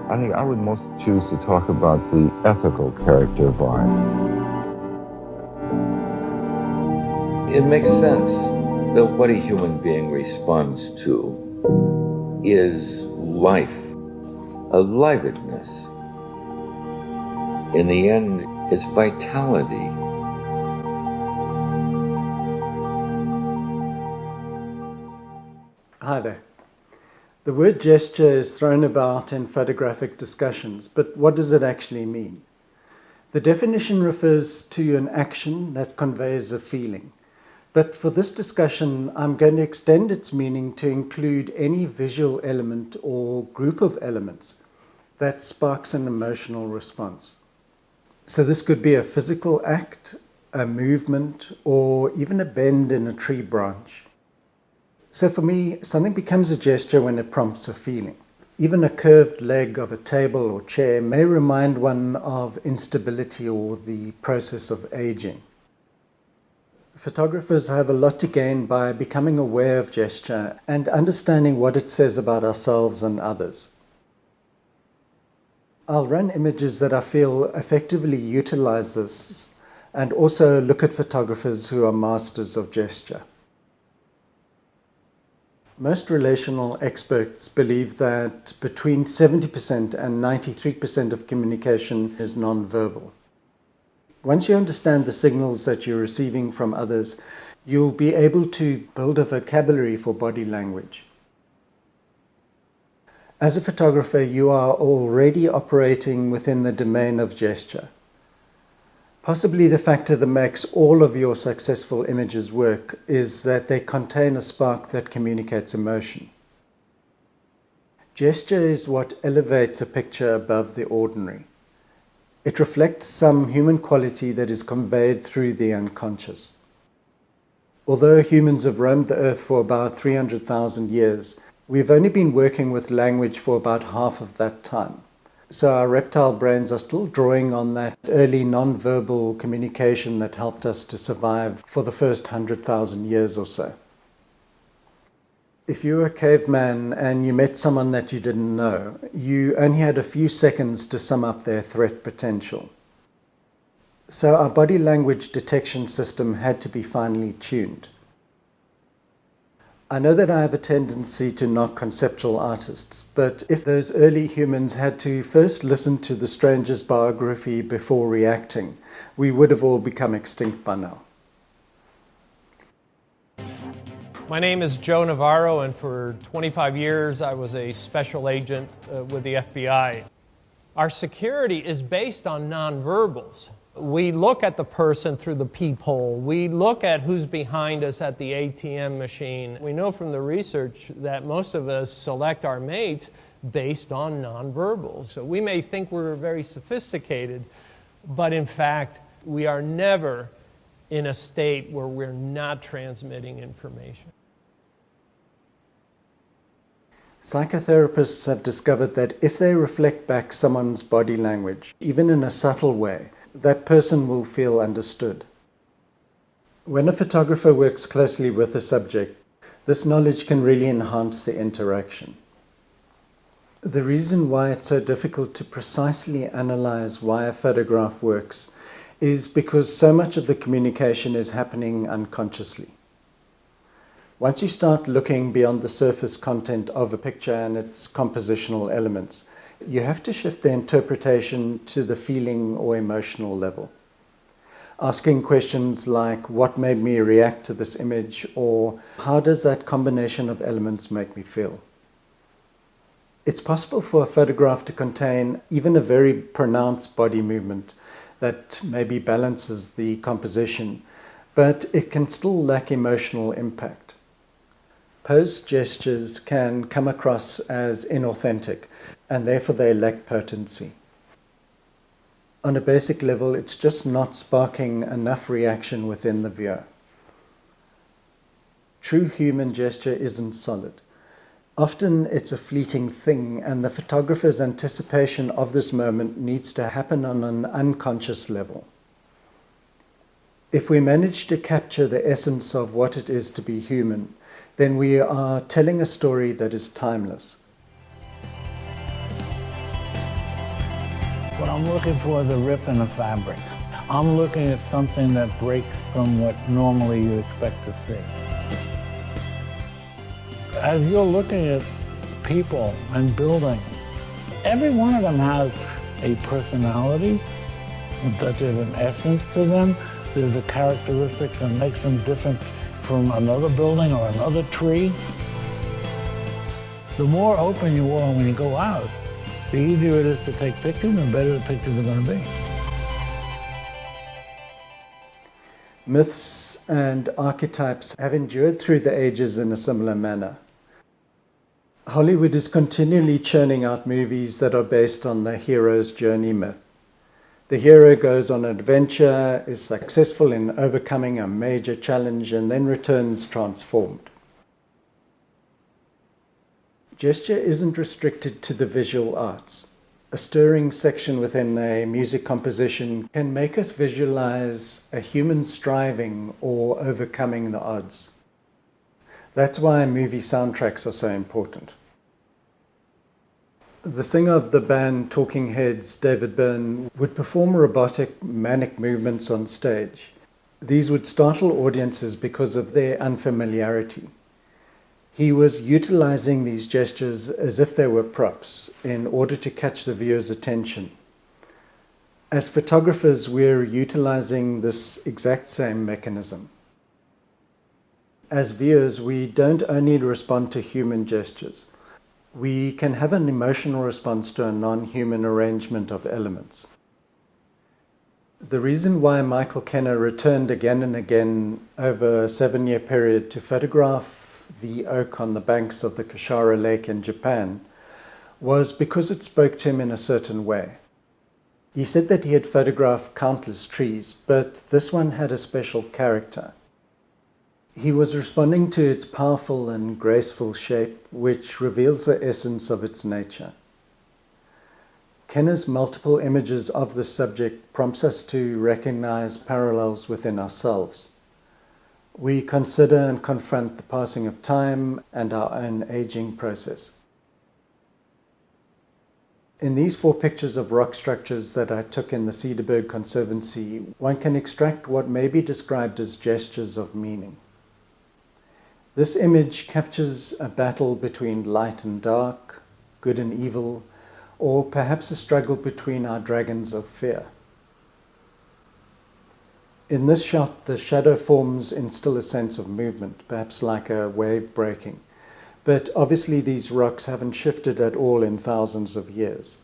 I think I would most choose to talk about the ethical character of art. It makes sense that what a human being responds to is life, aliveness. In the end, it's vitality. Hi there. The word gesture is thrown about in photographic discussions, but what does it actually mean? The definition refers to an action that conveys a feeling. But for this discussion, I'm going to extend its meaning to include any visual element or group of elements that sparks an emotional response. So this could be a physical act, a movement, or even a bend in a tree branch. So for me, something becomes a gesture when it prompts a feeling. Even a curved leg of a table or chair may remind one of instability or the process of aging. Photographers have a lot to gain by becoming aware of gesture and understanding what it says about ourselves and others. I'll run images that I feel effectively utilize this and also look at photographers who are masters of gesture. Most relational experts believe that between 70% and 93% of communication is nonverbal. Once you understand the signals that you're receiving from others, you'll be able to build a vocabulary for body language. As a photographer, you are already operating within the domain of gesture. Possibly the factor that makes all of your successful images work is that they contain a spark that communicates emotion. Gesture is what elevates a picture above the ordinary. It reflects some human quality that is conveyed through the unconscious. Although humans have roamed the earth for about 300,000 years, we've only been working with language for about half of that time. So our reptile brains are still drawing on that early non-verbal communication that helped us to survive for the first 100,000 years or so. If you were a caveman and you met someone that you didn't know, you only had a few seconds to sum up their threat potential. So our body language detection system had to be finely tuned. I know that I have a tendency to knock conceptual artists, but if those early humans had to first listen to the stranger's biography before reacting, we would have all become extinct by now. My name is Joe Navarro, and for 25 years I was a special agent with the FBI. Our security is based on nonverbals. We look at the person through the peephole. We look at who's behind us at the ATM machine. We know from the research that most of us select our mates based on nonverbals. So we may think we're very sophisticated, but in fact, we are never in a state where we're not transmitting information. Psychotherapists have discovered that if they reflect back someone's body language, even in a subtle way, that person will feel understood. When a photographer works closely with a subject, this knowledge can really enhance the interaction. The reason why it's so difficult to precisely analyze why a photograph works is because so much of the communication is happening unconsciously. Once you start looking beyond the surface content of a picture and its compositional elements, you have to shift the interpretation to the feeling or emotional level. Asking questions like, what made me react to this image, or how does that combination of elements make me feel? It's possible for a photograph to contain even a very pronounced body movement that maybe balances the composition, but it can still lack emotional impact. Posed gestures can come across as inauthentic, and therefore they lack potency. On a basic level, it's just not sparking enough reaction within the viewer. True human gesture isn't solid. Often it's a fleeting thing, and the photographer's anticipation of this moment needs to happen on an unconscious level. If we manage to capture the essence of what it is to be human, then we are telling a story that is timeless. I'm looking for the rip in the fabric. I'm looking at something that breaks from what normally you expect to see. As you're looking at people and building, every one of them has a personality, that there's an essence to them, there's the characteristics that makes them different from another building or another tree. The more open you are when you go out, the easier it is to take pictures, and the better the pictures are going to be. Myths and archetypes have endured through the ages in a similar manner. Hollywood is continually churning out movies that are based on the hero's journey myth. The hero goes on an adventure, is successful in overcoming a major challenge, and then returns transformed. Gesture isn't restricted to the visual arts. A stirring section within a music composition can make us visualize a human striving or overcoming the odds. That's why movie soundtracks are so important. The singer of the band Talking Heads, David Byrne, would perform robotic, manic movements on stage. These would startle audiences because of their unfamiliarity. He was utilizing these gestures as if they were props in order to catch the viewer's attention. As photographers, we're utilizing this exact same mechanism. As viewers, we don't only respond to human gestures. We can have an emotional response to a non-human arrangement of elements. The reason why Michael Kenner returned again and again over a 7-year period to photograph the oak on the banks of the Kashara Lake in Japan was because it spoke to him in a certain way. He said that he had photographed countless trees, but this one had a special character. He was responding to its powerful and graceful shape, which reveals the essence of its nature. Kenner's multiple images of the subject prompts us to recognize parallels within ourselves. We consider and confront the passing of time and our own aging process. In these 4 pictures of rock structures that I took in the Cedarburg Conservancy, one can extract what may be described as gestures of meaning. This image captures a battle between light and dark, good and evil, or perhaps a struggle between our dragons of fear. In this shot, the shadow forms instill a sense of movement, perhaps like a wave breaking. But obviously these rocks haven't shifted at all in thousands of years.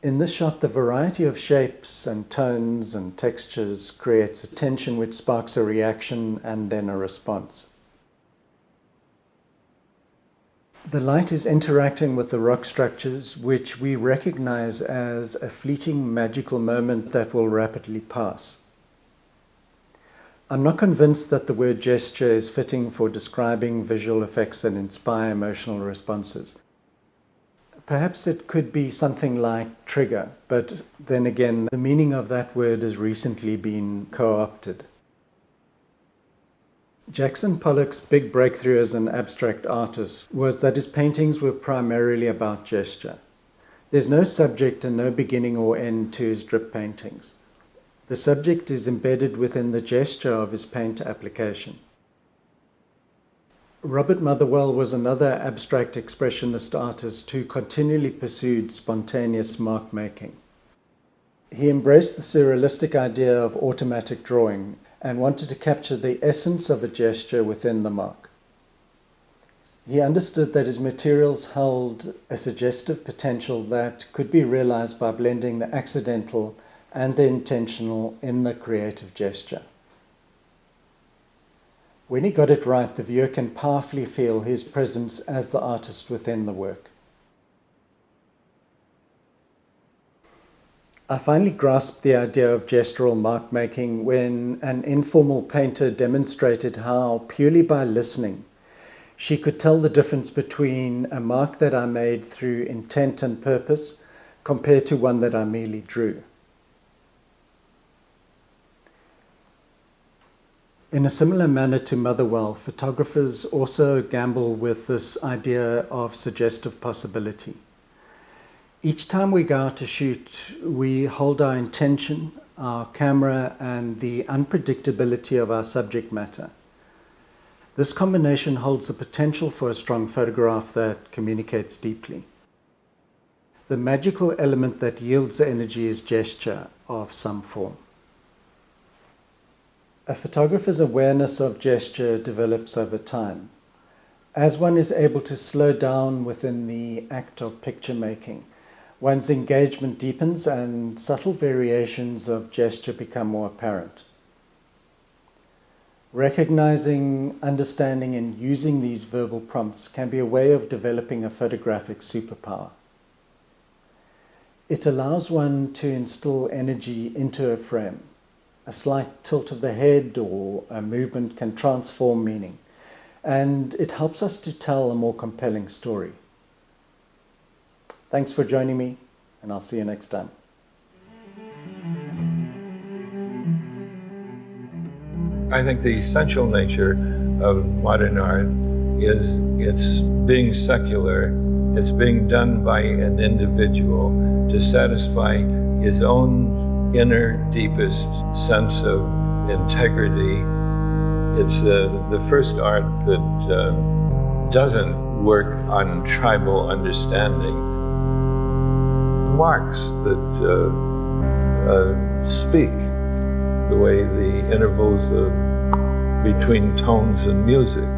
In this shot, the variety of shapes and tones and textures creates a tension which sparks a reaction and then a response. The light is interacting with the rock structures, which we recognize as a fleeting magical moment that will rapidly pass. I'm not convinced that the word gesture is fitting for describing visual effects that inspire emotional responses. Perhaps it could be something like trigger, but then again, the meaning of that word has recently been co-opted. Jackson Pollock's big breakthrough as an abstract artist was that his paintings were primarily about gesture. There's no subject and no beginning or end to his drip paintings. The subject is embedded within the gesture of his paint application. Robert Motherwell was another abstract expressionist artist who continually pursued spontaneous mark making. He embraced the surrealistic idea of automatic drawing and wanted to capture the essence of a gesture within the mark. He understood that his materials held a suggestive potential that could be realized by blending the accidental and the intentional in the creative gesture. When he got it right, the viewer can powerfully feel his presence as the artist within the work. I finally grasped the idea of gestural mark making when an informal painter demonstrated how, purely by listening, she could tell the difference between a mark that I made through intent and purpose compared to one that I merely drew. In a similar manner to Motherwell, photographers also gamble with this idea of suggestive possibility. Each time we go out to shoot, we hold our intention, our camera, and the unpredictability of our subject matter. This combination holds the potential for a strong photograph that communicates deeply. The magical element that yields the energy is gesture of some form. A photographer's awareness of gesture develops over time. As one is able to slow down within the act of picture making, one's engagement deepens and subtle variations of gesture become more apparent. Recognizing, understanding, and using these verbal prompts can be a way of developing a photographic superpower. It allows one to instill energy into a frame. A slight tilt of the head or a movement can transform meaning, and it helps us to tell a more compelling story. Thanks for joining me, and I'll see you next time. I think the essential nature of modern art is it's being secular, it's being done by an individual to satisfy his own inner, deepest sense of integrity. It's the first art that doesn't work on tribal understanding. Marks that speak, the way the intervals between tones and music